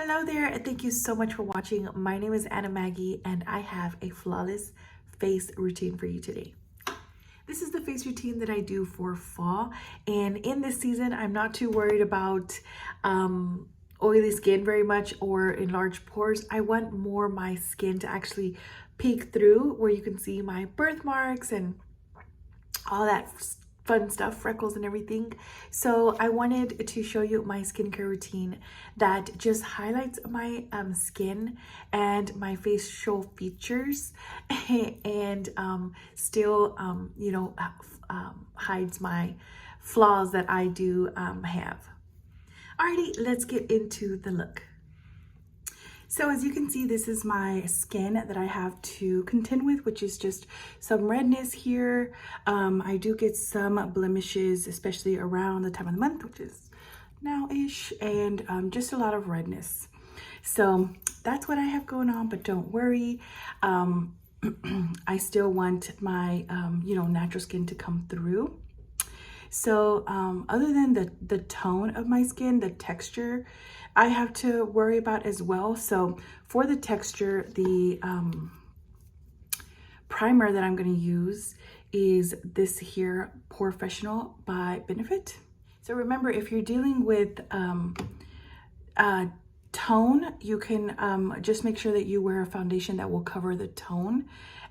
Hello there, and thank you so much for watching. My name is Maggie, and I have a flawless face routine for you today. This is the face routine that I do for fall, and in this season, I'm not too worried about oily skin very much or enlarged pores. I want more my skin to actually peek through, where you can see my birthmarks and all that fun stuff, freckles and everything. So I wanted to show you my skincare routine that just highlights my skin and my facial features and still hides my flaws that I do have. Alrighty, let's get into the look. So as you can see, this is my skin that I have to contend with, which is just some redness here. I do get some blemishes, especially around the time of the month, which is now-ish, and just a lot of redness. So that's what I have going on, but don't worry. I still want my, natural skin to come through. So other than the tone of my skin, the texture, I have to worry about as well. So for the texture, the primer that I'm going to use is this here, Professional by Benefit. So remember, if you're dealing with tone, you can just make sure that you wear a foundation that will cover the tone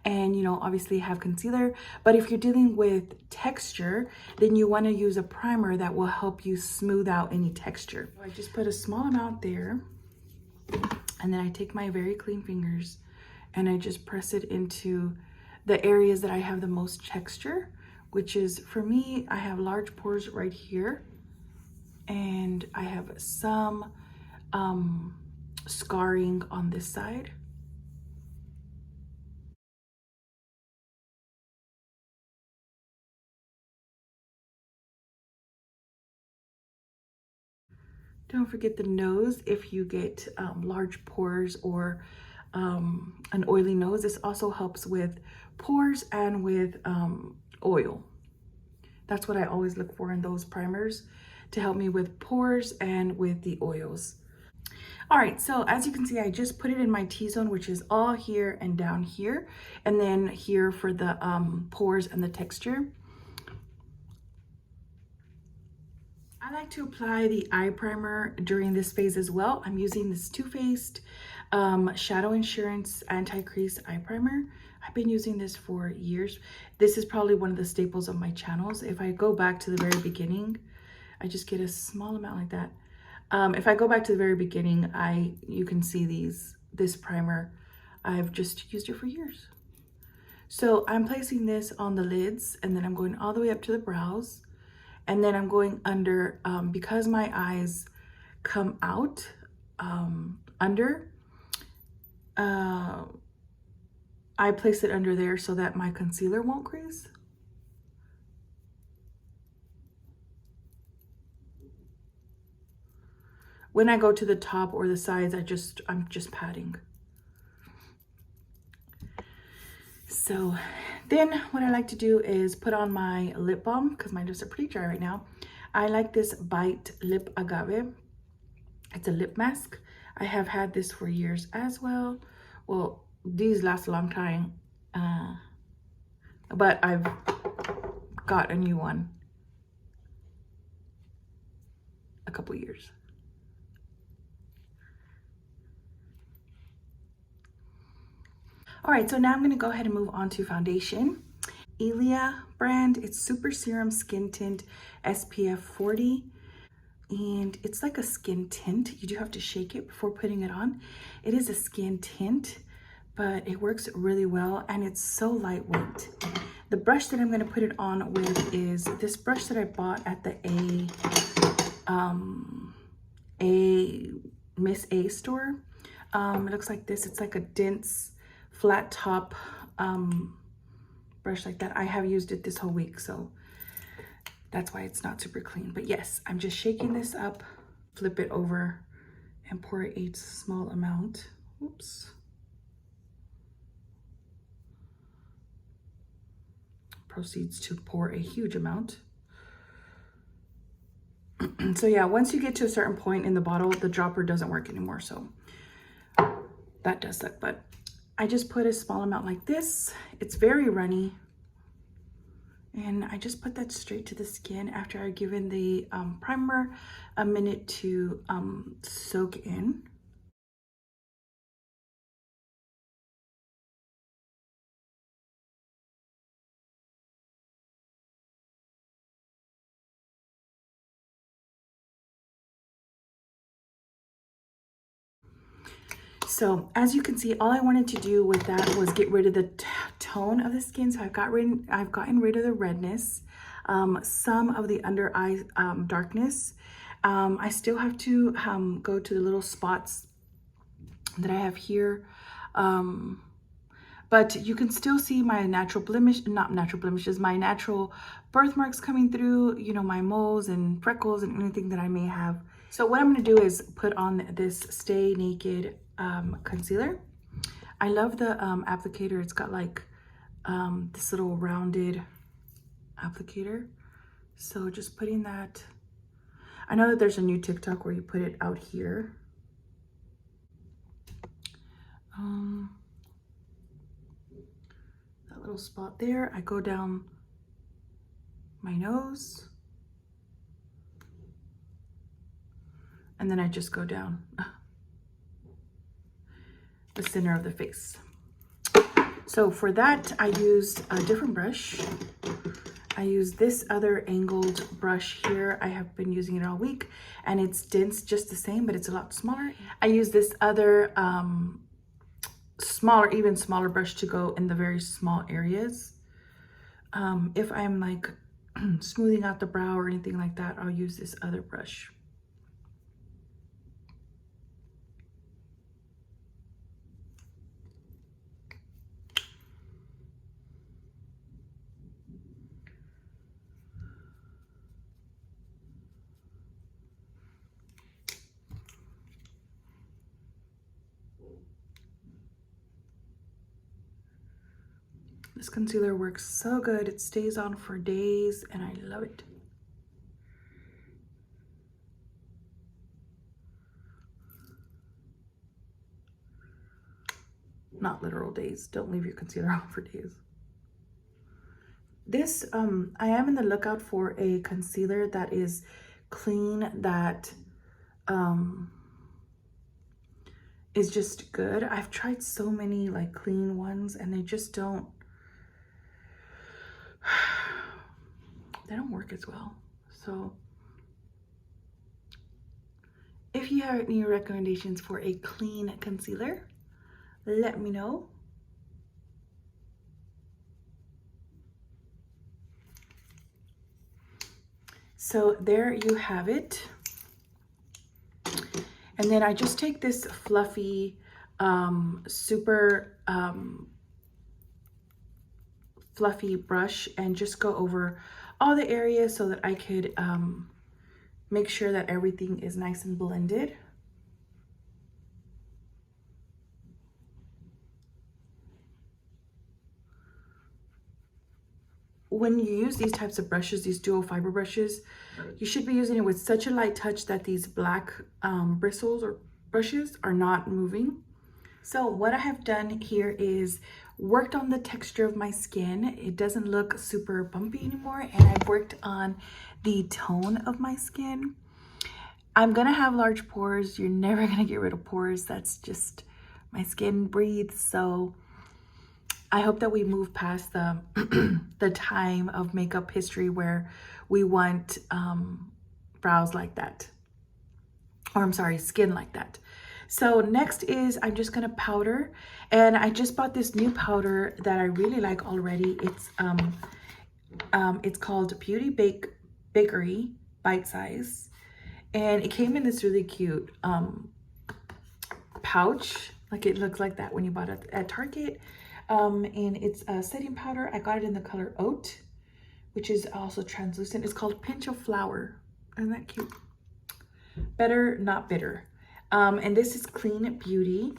and, obviously have concealer. But if you're dealing with texture, then you want to use a primer that will help you smooth out any texture. So I just put a small amount there, and then I take my very clean fingers and I just press it into the areas that I have the most texture, which is, for me, I have large pores right here, and I have some scarring on this side. Don't forget the nose. If you get large pores or an oily nose, this also helps with pores and with oil. That's what I always look for in those primers, to help me with pores and with the oils. All right, so as you can see, I just put it in my T-zone, which is all here and down here, and then here for the pores and the texture. I like to apply the eye primer during this phase as well. I'm using this Too Faced Shadow Insurance Anti-Crease Eye Primer. I've been using this for years. This is probably one of the staples of my channels. If I go back to the very beginning, I just get a small amount like that. If I go back to the very beginning, you can see this primer. I've just used it for years. So I'm placing this on the lids, and then I'm going all the way up to the brows. And then I'm going under, because my eyes come out under, I place it under there so that my concealer won't crease. When I go to the top or the sides, I'm just patting. So then what I like to do is put on my lip balm, because my lips are pretty dry right now. I like this Bite Lip Agave. It's a lip mask. I have had this for years as well. Well, these last a long time, but I've got a new one a couple years. All right, so now I'm gonna go ahead and move on to foundation. Ilia brand, it's Super Serum Skin Tint SPF 40. And it's like a skin tint. You do have to shake it before putting it on. It is a skin tint, but it works really well, and it's so lightweight. The brush that I'm gonna put it on with is this brush that I bought at the Miss A store. It looks like this. It's like a dense, flat top brush like that. I have used it this whole week, so that's why it's not super clean. But yes, I'm just shaking this up, flip it over, and pour a small amount. Oops. Proceeds to pour a huge amount. So yeah, once you get to a certain point in the bottle, the dropper doesn't work anymore. So that does suck, but I just put a small amount like this. It's very runny. And I just put that straight to the skin after I've given the primer a minute to soak in. So as you can see, all I wanted to do with that was get rid of the tone of the skin. So I've gotten rid of the redness, some of the under eye darkness. I still have to go to the little spots that I have here. But you can still see my natural blemish, not natural blemishes, my natural birthmarks coming through, you know, my moles and freckles and anything that I may have. So what I'm gonna do is put on this Stay Naked concealer. I love the applicator. It's got like this little rounded applicator. So just putting that, I know that there's a new TikTok where you put it out here. That little spot there. I go down my nose. And then I just go down the center of the face. So for that, I used a different brush. I use this other angled brush here. I have been using it all week and it's dense just the same, but it's a lot smaller. I use this other even smaller brush to go in the very small areas. If I'm like smoothing out the brow or anything like that, I'll use this other brush. This concealer works so good. It stays on for days and I love it. Not literal days. Don't leave your concealer on for days. This, I am in the lookout for a concealer that is clean, that is just good. I've tried so many like clean ones and they just don't, they don't work as well. So if you have any recommendations for a clean concealer, let me know. So there you have it. And then I just take this fluffy, super fluffy brush and just go over all the areas so that I could make sure that everything is nice and blended. When you use these types of brushes, these dual fiber brushes, you should be using it with such a light touch that these black bristles or brushes are not moving. So what I have done here is worked on the texture of my skin. It doesn't look super bumpy anymore, and I've worked on the tone of my skin. I'm gonna have large pores. You're never gonna get rid of pores. That's just, my skin breathes. So I hope that we move past the the time of makeup history where we want brows like that, or I'm sorry, skin like that. So next is I'm just gonna powder, and I just bought this new powder that I really like already. It's called Beauty Bakery Bite Size, and it came in this really cute pouch. Like, it looks like that when you bought it at Target. And it's a setting powder. I got it in the color Oat, which is also translucent. It's called Pinch of Flower. Isn't that cute? Better, not bitter. And this is Clean Beauty.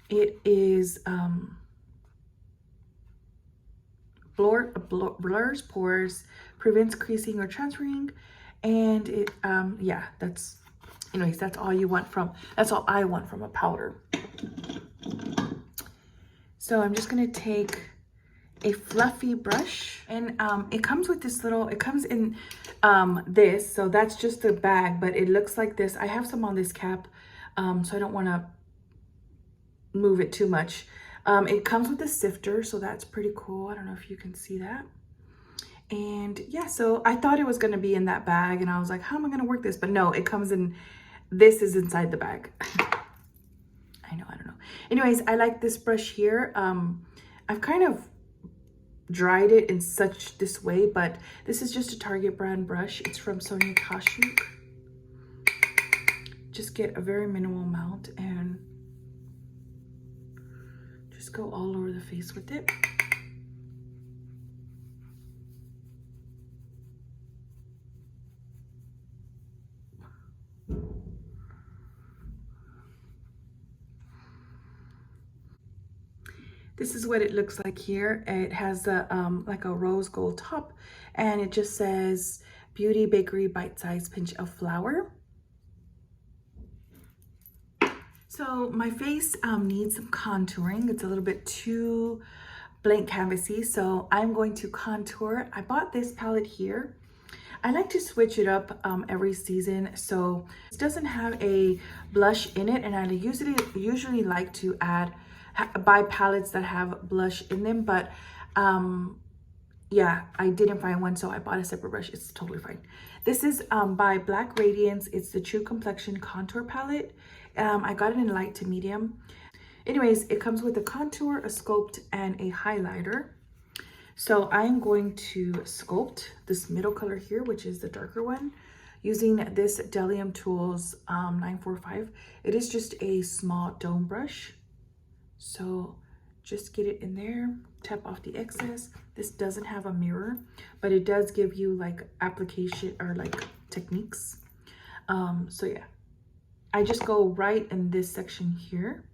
It is blurs pores, prevents creasing or transferring, And it, yeah, anyways, that's all I want from a powder. So I'm just gonna take a fluffy brush, and it comes with this little, it comes in this, so that's just the bag, but it looks like this. I have some on this cap, so I don't want to move it too much. It comes with a sifter, so that's pretty cool. I don't know if you can see that. And yeah, so I thought it was going to be in that bag, and I was like, how am I going to work this? But no, it comes in, this is inside the bag. I don't know. Anyways, I like this brush here. I've kind of dried it in this way, but this is just a Target brand brush. It's from Sonia Kashuk. Just get a very minimal amount and just go all over the face with it. This is what it looks like here. It has a like a rose gold top, and it just says Beauty Bakery Bite-Sized Pinch of Flour. So my face needs some contouring. It's a little bit too blank canvasy, so I'm going to contour. I bought this palette here. I like to switch it up every season, so it doesn't have a blush in it, and I usually like to buy palettes that have blush in them, but yeah, I didn't find one, so I bought a separate brush. It's totally fine. This is by Black Radiance. It's the True Complexion Contour Palette. I got it in light to medium. Anyways, it comes with a contour, a sculpt, and a highlighter. So I'm going to sculpt this middle color here, which is the darker one, using this Delium Tools 945. It is just a small dome brush. So just get it in there, tap off the excess. This doesn't have a mirror, but it does give you like application or like techniques. So yeah, I just go right in this section here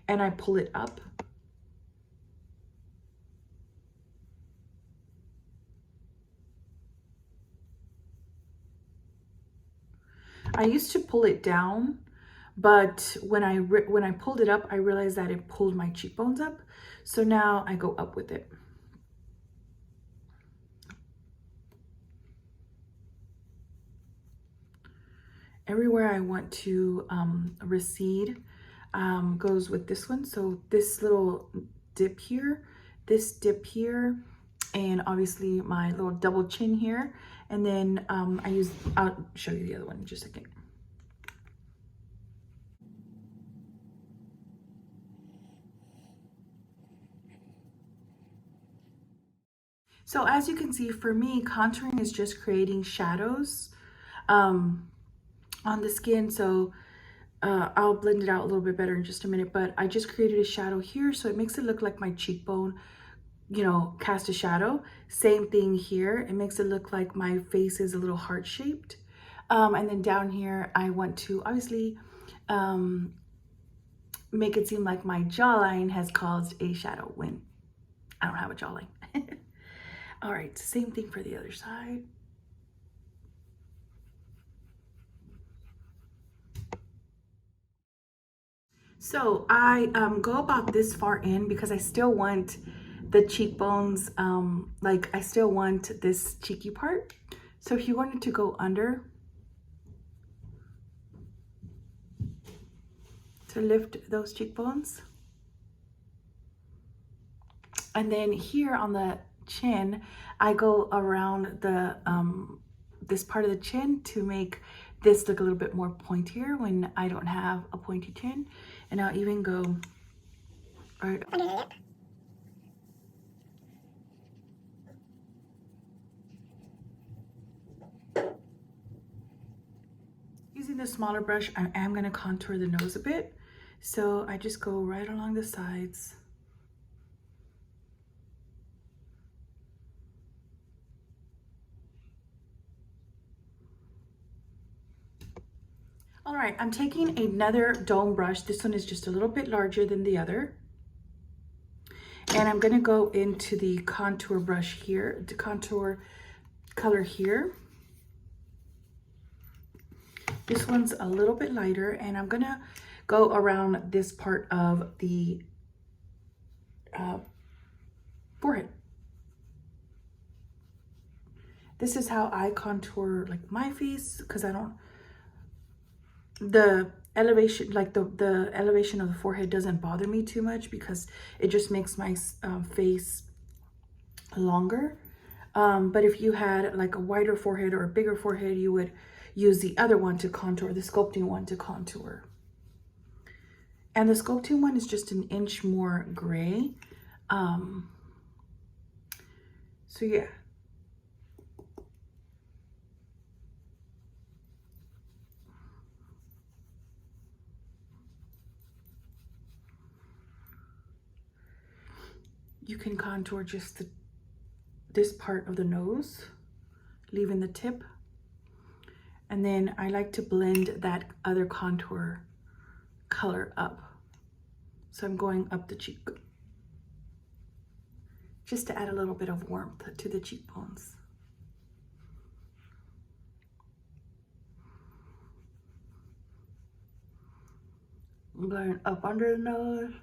and I pull it up. I used to pull it down, but when I pulled it up, I realized that it pulled my cheekbones up. So now I go up with it. Everywhere I want to recede goes with this one. So this little dip here, this dip here, and obviously my little double chin here. And then I'll show you the other one in just a second. So as you can see, for me, contouring is just creating shadows on the skin. So I'll blend it out a little bit better in just a minute, but I just created a shadow here, so it makes it look like my cheekbone, you know, cast a shadow. Same thing here. It makes it look like my face is a little heart-shaped. And then down here, I want to obviously make it seem like my jawline has caused a shadow when I don't have a jawline. All right, same thing for the other side. So I go about this far in because I still want the cheekbones, like I still want this cheeky part. So if you wanted to go under to lift those cheekbones. And then here on the chin, I go around the this part of the chin to make this look a little bit more pointier when I don't have a pointy chin. And I'll even go right under the lip. Using the smaller brush, I am going to contour the nose a bit. So I just go right along the sides. All right, I'm taking another dome brush. This one is just a little bit larger than the other. And I'm gonna go into the contour brush here, the contour color here. This one's a little bit lighter, and I'm gonna go around this part of the forehead. This is how I contour like my face, because I don't, the elevation, like the elevation of the forehead doesn't bother me too much, because it just makes my face longer. But if you had like a wider forehead or a bigger forehead, you would use the other one to contour, the sculpting one to contour. And the sculpting one is just an inch more gray. So yeah. You can contour just this part of the nose, leaving the tip. And then I like to blend that other contour color up. So I'm going up the cheek, just to add a little bit of warmth to the cheekbones. I'm going up under the nose.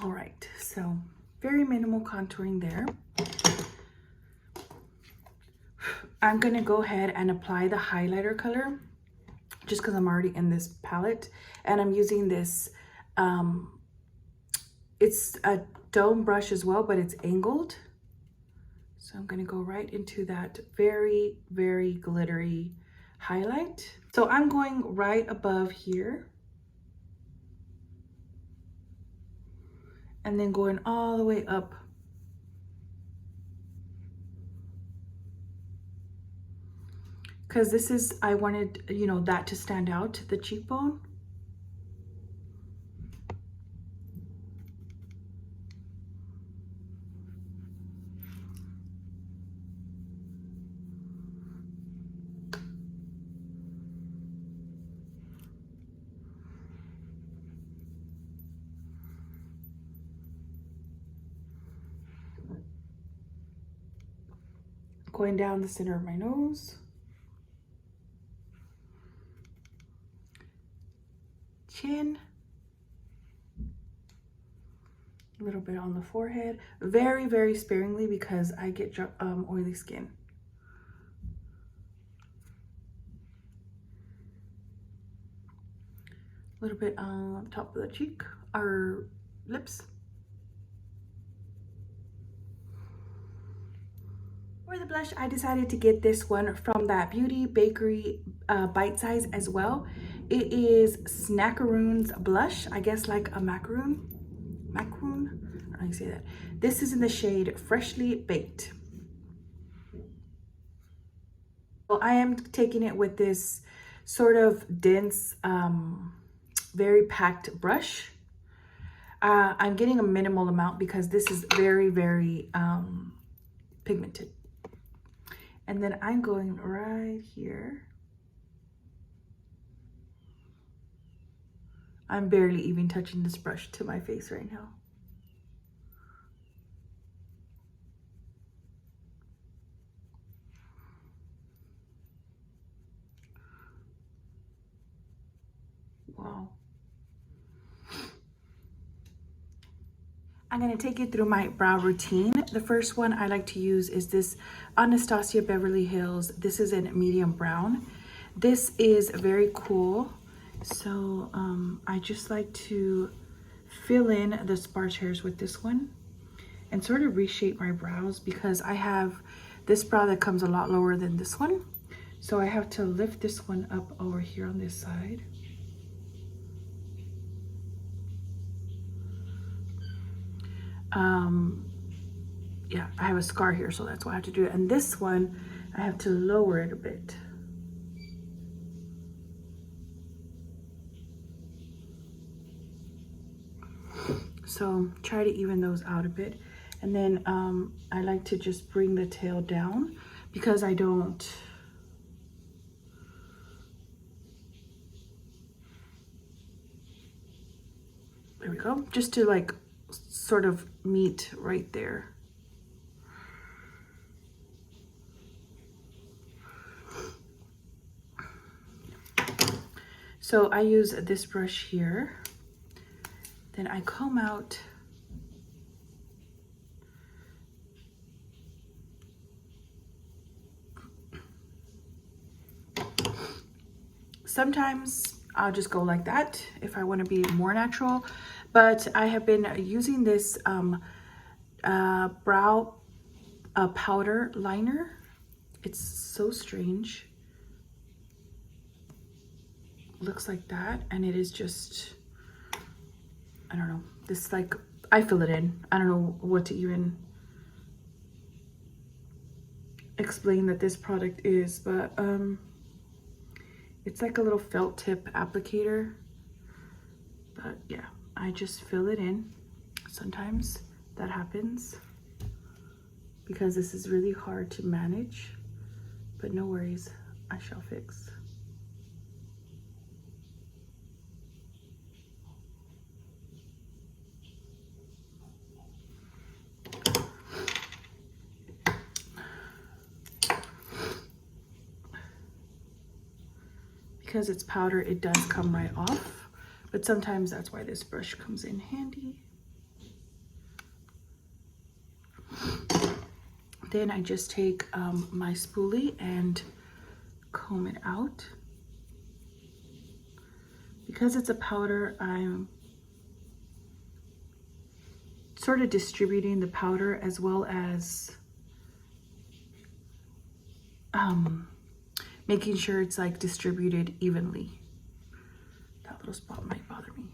All right, so very minimal contouring there. I'm gonna go ahead and apply the highlighter color, just because I'm already in this palette, and I'm using this, it's a dome brush as well, but it's angled. So I'm gonna go right into that very, very glittery highlight. So I'm going right above here, and then going all the way up. Because this is, I wanted, you know, that to stand out, the cheekbone. Going down the center of my nose. Chin. A little bit on the forehead. Very, very sparingly, because I get oily skin. A little bit on top of the cheek, or lips. For the blush, I decided to get this one from that Beauty Bakery Bite Size as well. It is Snackaroon's blush, I guess like a macaroon. I don't know how you say that. This is in the shade Freshly Baked. Well, I am taking it with this sort of dense, very packed brush. I'm getting a minimal amount because this is very, very pigmented. And then I'm going right here. I'm barely even touching this brush to my face right now. Wow. I'm going to take you through my brow routine. The first one I like to use is this Anastasia Beverly Hills. This is in medium brown. This is very cool. So I just like to fill in the sparse hairs with this one and sort of reshape my brows, because I have this brow that comes a lot lower than this one. So I have to lift this one up over here on this side. Yeah, I have a scar here, so that's why I have to do it. And this one, I have to lower it a bit. So try to even those out a bit. And then I like to just bring the tail down, because I don't, there we go, just to like sort of meet right there. So I use this brush here. Then I comb out sometimes I'll just go like that if I want to be more natural, but I have been using this brow powder liner. It's so strange. Looks like that, and it is just, I don't know, this, like, I fill it in. I don't know what to even explain that this product is, but it's like a little felt tip applicator. But yeah, I just fill it in. Sometimes that happens because this is really hard to manage, but no worries, I shall fix. Because it's powder, it does come right off, but sometimes that's why this brush comes in handy. Then I just take my spoolie and comb it out. Because it's a powder, I'm sort of distributing the powder as well as making sure it's like distributed evenly. That little spot might bother me.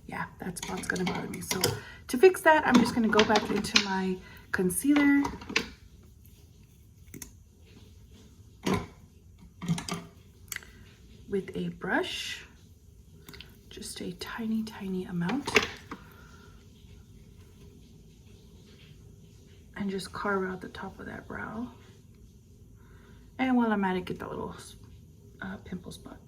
Yeah, that spot's gonna bother me. So to fix that, I'm just gonna go back into my concealer. With a brush, just a tiny, tiny amount. And just carve out the top of that brow. And while I'm at it, get that little pimple spot.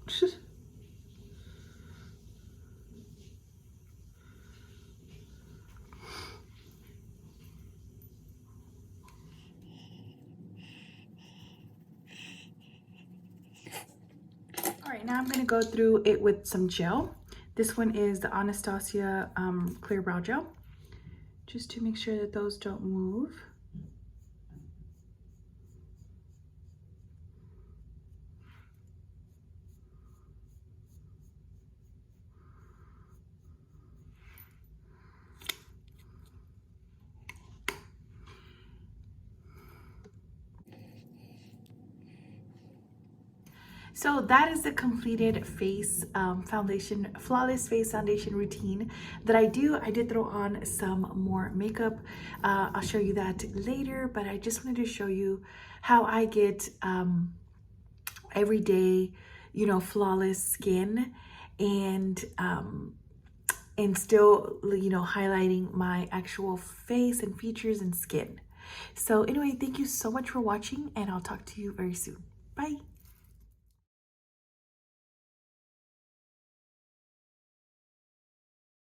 All right, now I'm gonna go through it with some gel. This one is the Anastasia Clear Brow Gel, just to make sure that those don't move. So that is the completed face foundation, flawless face foundation routine that I do. I did throw on some more makeup. I'll show you that later, but I just wanted to show you how I get everyday, you know, flawless skin and still, you know, highlighting my actual face and features and skin. So anyway, thank you so much for watching, and I'll talk to you very soon. Bye.